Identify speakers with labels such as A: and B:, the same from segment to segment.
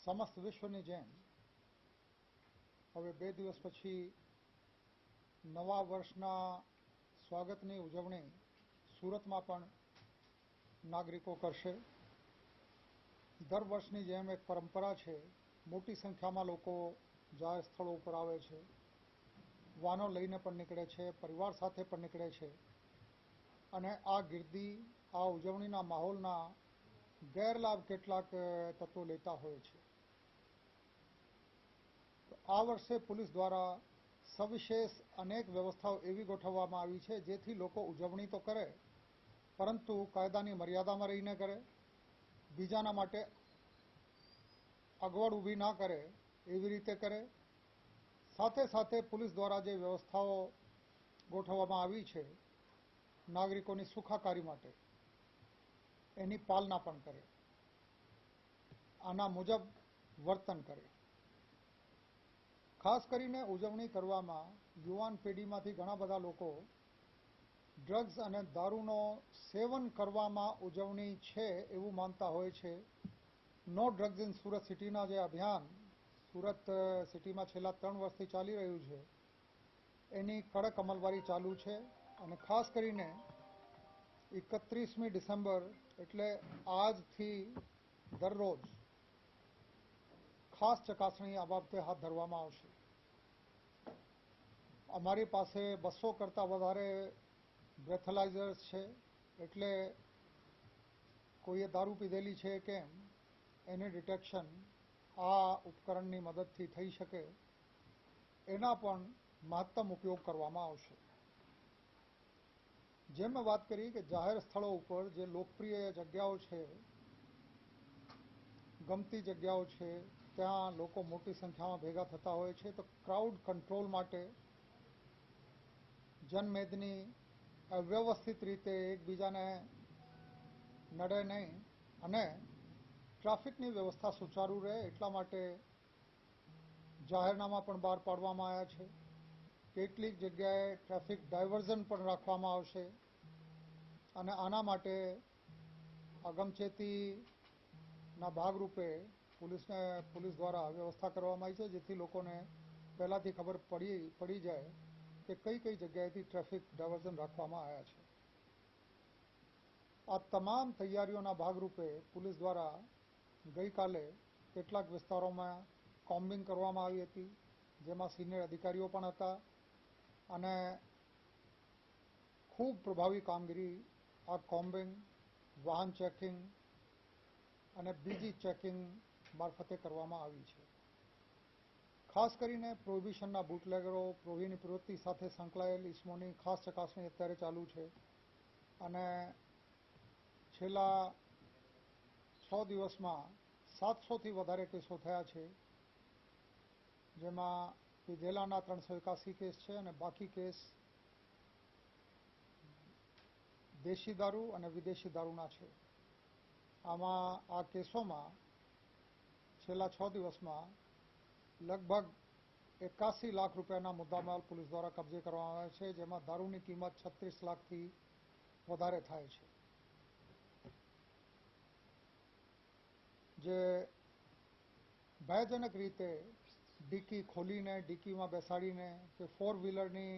A: સમસ્ત વિશ્વની જેમ હવે 2 દિવસ પછી નવા વર્ષના સ્વાગતની ઉજવણી સુરતમાં પણ નાગરિકો કરશે। દર વર્ષની જેમ એક પરંપરા છે, મોટી સંખ્યામાં લોકો જાહેર સ્થળો ઉપર આવે છે, વાહનો લઈને પણ નીકળે છે, પરિવાર સાથે પણ નીકળે છે અને આ ગીર્દી આ ઉજવણીના માહોલના ગેરલાભ કેટલાક તત્વો લેતા હોય છે। આ વર્ષે પોલીસ દ્વારા સવિશેષ અનેક વ્યવસ્થાઓ એવી ગોઠવવામાં આવી છે જેથી લોકો ઉજવણી તો કરે પરંતુ કાયદાની મર્યાદામાં રહીને કરે, બીજાના માટે અગવડ ઊભી ના કરે એવી રીતે કરે। સાથે સાથે પોલીસ દ્વારા જે વ્યવસ્થાઓ ગોઠવવામાં આવી છે નાગરિકોની સુખાકારી માટે એની પાલના પણ કરે, આના મુજબ વર્તન કરે। ખાસ કરીને ઉજવણી કરવામાં યુવાન પેઢીમાંથી ઘણા બધા લોકો ડ્રગ્સ અને દારૂનો સેવન કરવામાં ઉજવણી છે એવું માનતા હોય છે। નો ડ્રગ્સ ઇન સુરત સિટીના જે અભિયાન સુરત સિટીમાં છેલ્લા 3 વર્ષથી ચાલી રહ્યું છે એની કડક અમલવારી ચાલુ છે અને ખાસ કરીને 31મી ડિસેમ્બર એટલે આજથી દરરોજ ખાસ ચકાસણી આ બાબતે હાથ ધરવામાં આવશે। અમારી પાસે 200 કરતાં વધારે બ્રેથલાઇઝર્સ છે, એટલે કોઈએ દારૂ પીધેલી છે કેમ એની ડિટેક્શન આ ઉપકરણની મદદથી થઈ શકે એના પણ મહત્તમ ઉપયોગ કરવામાં આવશે। જેમ મેં વાત કરી કે જાહેર સ્થળો ઉપર જે લોકપ્રિય જગ્યાઓ છે, ગમતી જગ્યાઓ છે, ત્યાં લોકો મોટી સંખ્યામાં ભેગા થતા હોય છે તો ક્રાઉડ કંટ્રોલ માટે જનમેદની અવ્યવસ્થિત રીતે એકબીજાને નડે નહીં અને ટ્રાફિકની વ્યવસ્થા સુચારુ રહે એટલા માટે જાહેરનામા પણ બહાર પાડવામાં આવ્યા છે। કેટલીક જગ્યાએ ટ્રાફિક ડાયવર્ઝન પણ રાખવામાં આવશે અને આના માટે અગમચેતીના ભાગરૂપે પોલીસ દ્વારા વ્યવસ્થા કરવામાં આવી છે જેથી લોકોને પહેલાંથી ખબર પડી જાય કે કઈ કઈ જગ્યાએથી ટ્રાફિક ડાયવર્ઝન રાખવામાં આવ્યા છે। આ તમામ તૈયારીઓના ભાગરૂપે પોલીસ દ્વારા ગઈકાલે કેટલાક વિસ્તારોમાં કોમ્બિંગ કરવામાં આવી હતી જેમાં સિનિયર અધિકારીઓ પણ હતા અને ખૂબ પ્રભાવી કામગીરી આ કોમ્બિંગ, વાહન ચેકિંગ અને બીજી ચેકિંગ મારફતે કરવામાં આવી છે। ખાસ કરીને પ્રોહિબિશનના બુટલેગરો, પ્રોહિની પ્રવૃત્તિ સાથે સંકળાયેલ ઇસમોની ખાસ ચકાસણી અત્યારે ચાલુ છે અને છેલ્લા 6 દિવસમાં 700થી વધારે કેસો થયા છે, જેમાં પીધેલાના 381 કેસ છે અને બાકી કેસ દેશી દારૂ અને વિદેશી દારૂના છે। આમાં આ કેસોમાં છેલ્લા 6 દિવસમાં લગભગ 81 લાખ રૂપિયાના મુદ્દામાલ પોલીસ દ્વારા કબજે કરવામાં આવ્યા છે, જેમાં દારૂની કિંમત 36 લાખથી વધારે થાય છે। જે ભયજનક રીતે ડિક્કી ખોલીને ડિક્કીમાં બેસાડીને કે 4 વ્હીલરની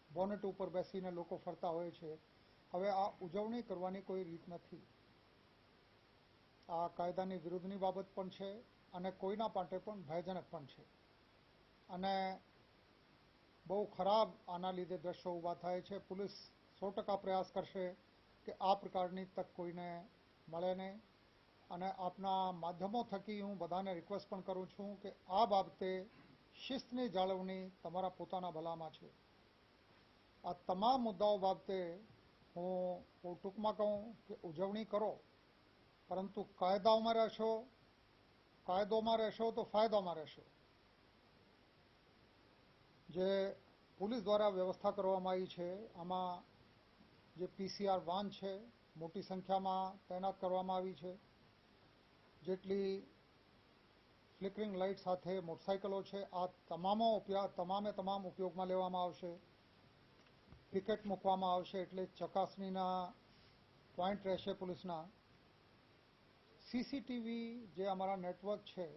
A: બોનેટ ઉપર બેસીને લોકો ફરતા હોય છે, હવે આ ઉજવણી કરવાની કોઈ રીત નથી। આ કાયદાની વિરુદ્ધની બાબત પણ છે અને કોઈના માટે પણ ભયજનક પણ છે અને બહુ ખરાબ આના લીધે દ્રશ્યો ઊભા થાય છે। પોલીસ 100% પ્રયાસ કરશે કે આ પ્રકારની તક કોઈને મળે નહીં અને આપના માધ્યમો થકી હું બધાને રિક્વેસ્ટ પણ કરું છું કે આ બાબતે શિસ્તની જાળવણી તમારા પોતાના ભલામાં છે। આ તમામ મુદ્દાઓ બાબતે હું બહુ ટૂંકમાં કહું કે ઉજવણી કરો પરંતુ કાયદાઓમાં રહેશો તો ફાયદામાં રહેશો। જે પોલીસ દ્વારા વ્યવસ્થા કરવામાં આવી છે આમાં જે PCR વાન છે મોટી સંખ્યામાં તૈનાત કરવામાં આવી છે, જેટલી ફ્લિકરિંગ લાઇટ સાથે મોટરસાઇકલો છે આ તમામ ઉપયોગમાં લેવામાં આવશે। પિકેટ મૂકવામાં આવશે એટલે ચકાસણીના પોઈન્ટ રહેશે પોલીસના। સીસીટીવી જે અમારા નેટવર્ક છે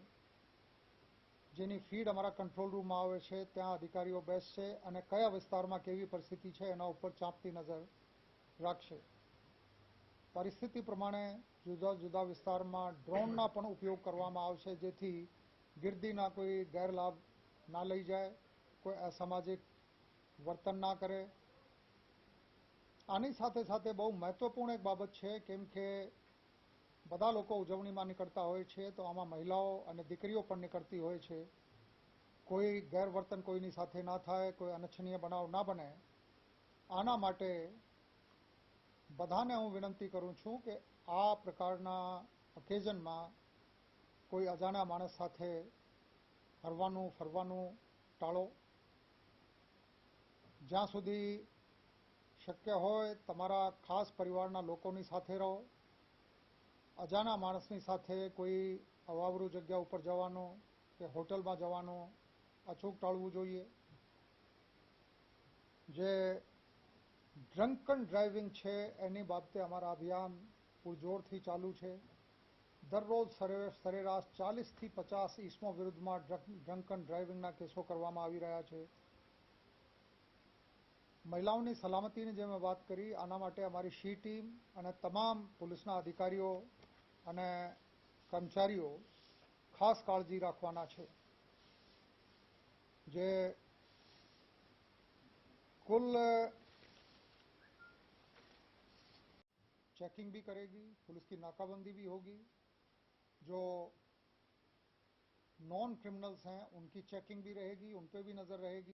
A: જેની ફીડ અમારા કંટ્રોલ રૂમમાં આવે છે ત્યાં અધિકારીઓ બેસશે અને કયા વિસ્તારમાં કેવી પરિસ્થિતિ છે એના ઉપર ચાંપતી નજર રાખશે. પરિસ્થિતિ પ્રમાણે જુદા જુદા વિસ્તારમાં ડ્રોનના પણ ઉપયોગ કરવામાં આવશે, જેથી ગીર્દીના કોઈ ગેરલાભ ના લઈ જાય, કોઈ અસામાજિક વર્તન ના કરે. આની સાથે સાથે બહુ મહત્વપૂર્ણ એક બાબત છે, કેમ કે બધા લોકો ઉજવણીમાં નીકળતા હોય છે, તો આમાં મહિલાઓ અને દીકરીઓ પણ નીકળતી હોય છે. કોઈ ગેરવર્તન કોઈની સાથે ના થાય, કોઈ અનિચ્છનીય બનાવ ના બને, આના માટે બધાને હું વિનંતી કરું છું કે આ પ્રકારના ઓકેઝનમાં કોઈ અજાણ્યા માણસ સાથે હરવાનું ફરવાનું ટાળો. જ્યાં સુધી શક્ય હોય તમારા ખાસ પરિવારના લોકોની સાથે રહો. અજાણ્યા માણસની સાથે કોઈ અવાવરું જગ્યા ઉપર જવાનું કે હોટલમાં જવાનું અચૂક ટાળવું જોઈએ. જે ડ્રંકન ડ્રાઇવિંગ છે એની બાબતે અમારા અભિયાન પૂરજોરથી ચાલુ છે. દરરોજ સરેરાશ 40થી 50 ઇસમો વિરુદ્ધમાં ડ્રંકન ડ્રાઇવિંગના કેસો કરવામાં આવી રહ્યા છે. મહિલાઓની સલામતીની જે મેં વાત કરી, આના માટે અમારી શી ટીમ અને તમામ પોલીસના અધિકારીઓ અને કર્મચારીઓ ખાસ કાળજી રાખવાના છે. જે कुल चेकिंग भी करेगी, पुलिस की नाकाबंदी भी होगी. जो नॉन क्रिमिनल्स हैं उनकी चेकिंग भी रहेगी, उन पे भी नजर रहेगी.